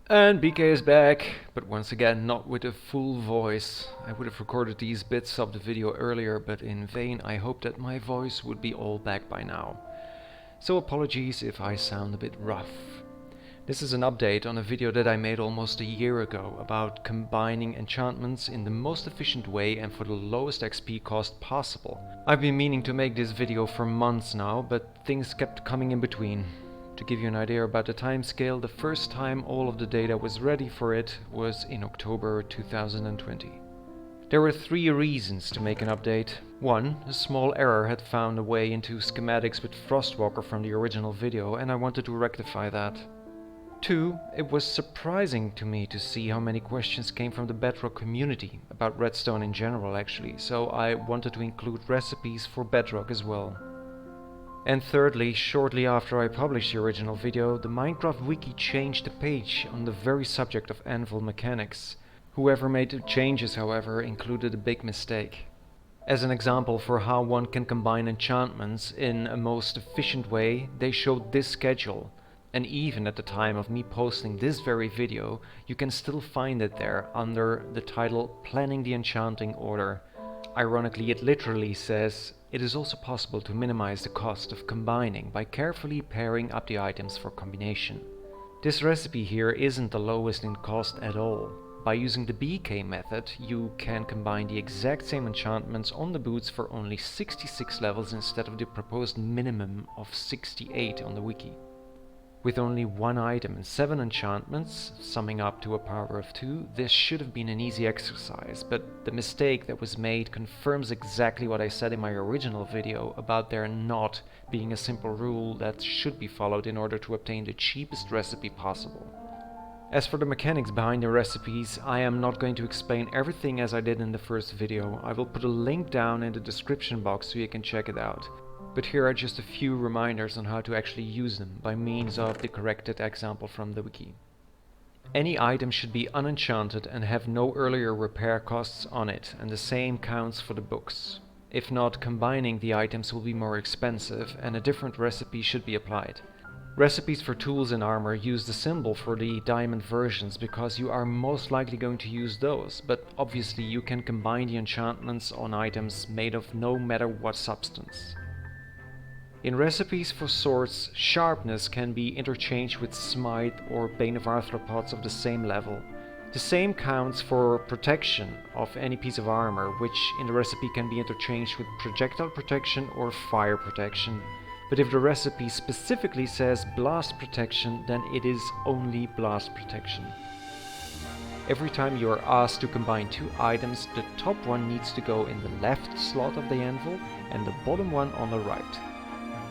And BK is back, but once again not with a full voice. I would have recorded these bits of the video earlier, but in vain. I hoped that my voice would be all back by now. So apologies if I sound a bit rough. This is an update on a video that I made almost a year ago about combining enchantments in the most efficient way and for the lowest XP cost possible. I've been meaning to make this video for months now, but things kept coming in between. To give you an idea about the timescale, the first time all of the data was ready for it was in October 2020. There were 3 reasons to make an update. 1. A small error had found a way into schematics with Frostwalker from the original video and I wanted to rectify that. 2. It was surprising to me to see how many questions came from the Bedrock community, about Redstone in general actually, so I wanted to include recipes for Bedrock as well. And thirdly, shortly after I published the original video, the Minecraft Wiki changed the page on the very subject of anvil mechanics. Whoever made the changes, however, included a big mistake. As an example for how one can combine enchantments in a most efficient way, they showed this schedule. And even at the time of me posting this very video, you can still find it there under the title Planning the Enchanting Order. Ironically, it literally says, it is also possible to minimize the cost of combining by carefully pairing up the items for combination. This recipe here isn't the lowest in cost at all. By using the BK method, you can combine the exact same enchantments on the boots for only 66 levels instead of the proposed minimum of 68 on the wiki. With only 1 item and 7 enchantments, summing up to a power of 2, this should have been an easy exercise, but the mistake that was made confirms exactly what I said in my original video about there not being a simple rule that should be followed in order to obtain the cheapest recipe possible. As for the mechanics behind the recipes, I am not going to explain everything as I did in the first video. I will put a link down in the description box so you can check it out. But here are just a few reminders on how to actually use them by means of the corrected example from the wiki. Any item should be unenchanted and have no earlier repair costs on it, and the same counts for the books. If not, combining the items will be more expensive and a different recipe should be applied. Recipes for tools and armor use the symbol for the diamond versions because you are most likely going to use those, but obviously you can combine the enchantments on items made of no matter what substance. In recipes for swords, sharpness can be interchanged with smite or bane of arthropods of the same level. The same counts for protection of any piece of armor, which in the recipe can be interchanged with projectile protection or fire protection. But if the recipe specifically says blast protection, then it is only blast protection. Every time you are asked to combine 2 items, the top one needs to go in the left slot of the anvil and the bottom one on the right.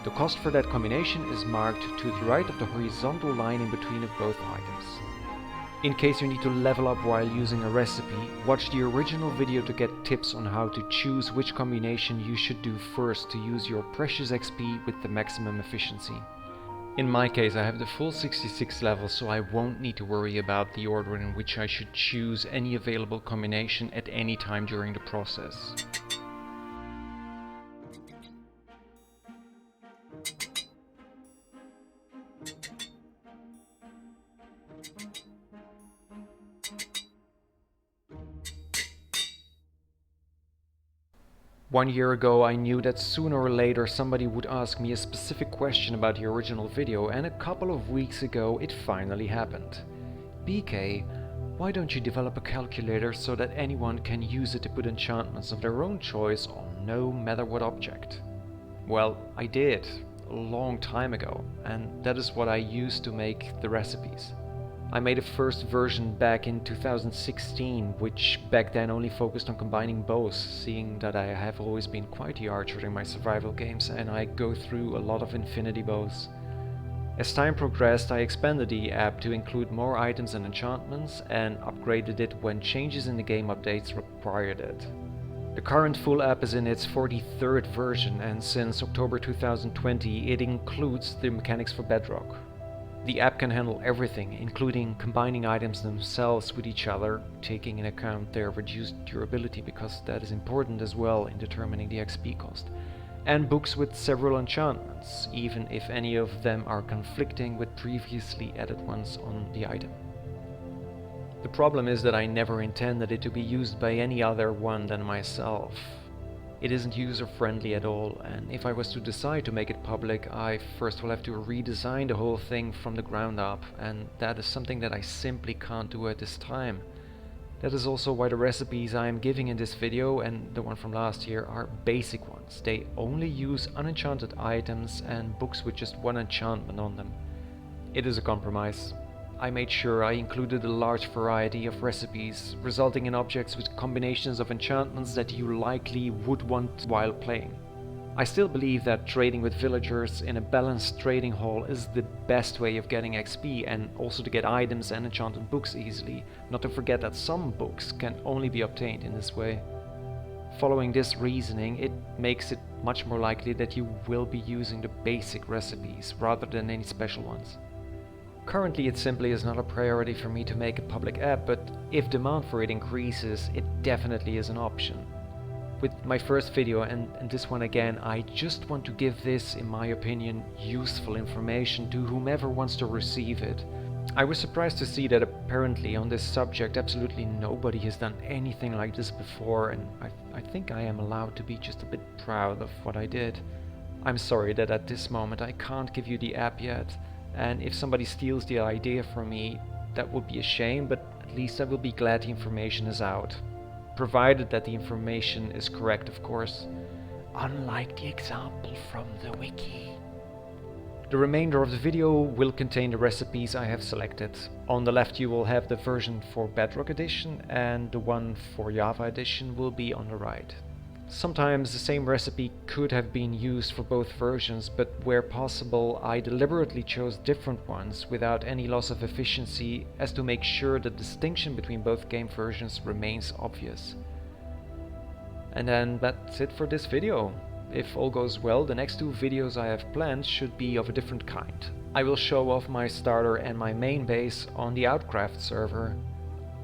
The cost for that combination is marked to the right of the horizontal line in between of both items. In case you need to level up while using a recipe, watch the original video to get tips on how to choose which combination you should do first to use your precious XP with the maximum efficiency. In my case, I have the full 66 levels, so I won't need to worry about the order in which I should choose any available combination at any time during the process. One year ago I knew that sooner or later somebody would ask me a specific question about the original video, and a couple of weeks ago it finally happened. BK, why don't you develop a calculator so that anyone can use it to put enchantments of their own choice on no matter what object? Well, I did, a long time ago, and that is what I used to make the recipes. I made a first version back in 2016, which back then only focused on combining bows, seeing that I have always been quite the archer in my survival games and I go through a lot of infinity bows. As time progressed, I expanded the app to include more items and enchantments and upgraded it when changes in the game updates required it. The current full app is in its 43rd version, and since October 2020 it includes the mechanics for Bedrock. The app can handle everything, including combining items themselves with each other, taking into account their reduced durability because that is important as well in determining the XP cost, and books with several enchantments, even if any of them are conflicting with previously added ones on the item. The problem is that I never intended it to be used by any other one than myself. It isn't user-friendly at all, and if I was to decide to make it public, I first will have to redesign the whole thing from the ground up, and that is something that I simply can't do at this time. That is also why the recipes I am giving in this video and the one from last year are basic ones. They only use unenchanted items and books with just one enchantment on them. It is a compromise. I made sure I included a large variety of recipes, resulting in objects with combinations of enchantments that you likely would want while playing. I still believe that trading with villagers in a balanced trading hall is the best way of getting XP and also to get items and enchanted books easily, not to forget that some books can only be obtained in this way. Following this reasoning, it makes it much more likely that you will be using the basic recipes rather than any special ones. Currently it simply is not a priority for me to make a public app, but if demand for it increases, it definitely is an option. With my first video and this one again, I just want to give this, in my opinion, useful information to whomever wants to receive it. I was surprised to see that apparently on this subject absolutely nobody has done anything like this before, and I think I am allowed to be just a bit proud of what I did. I'm sorry that at this moment I can't give you the app yet, and if somebody steals the idea from me, that would be a shame, but at least I will be glad the information is out. Provided that the information is correct, of course, unlike the example from the wiki. The remainder of the video will contain the recipes I have selected. On the left you will have the version for Bedrock Edition, and the one for Java Edition will be on the right. Sometimes the same recipe could have been used for both versions, but where possible I deliberately chose different ones without any loss of efficiency, as to make sure the distinction between both game versions remains obvious. And then that's it for this video. If all goes well, the next two videos I have planned should be of a different kind. I will show off my starter and my main base on the Outcraft server.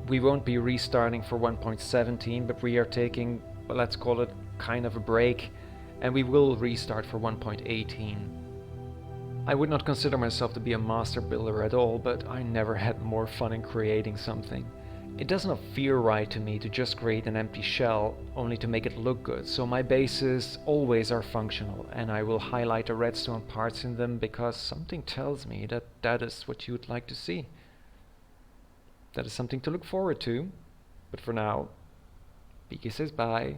We won't be restarting for 1.17, but we are taking, let's call it, kind of a break, and we will restart for 1.18. I would not consider myself to be a master builder at all, but I never had more fun in creating something. It does not feel right to me to just create an empty shell, only to make it look good, so my bases always are functional, and I will highlight the redstone parts in them because something tells me that that is what you would like to see. That is something to look forward to, but for now, BK says bye.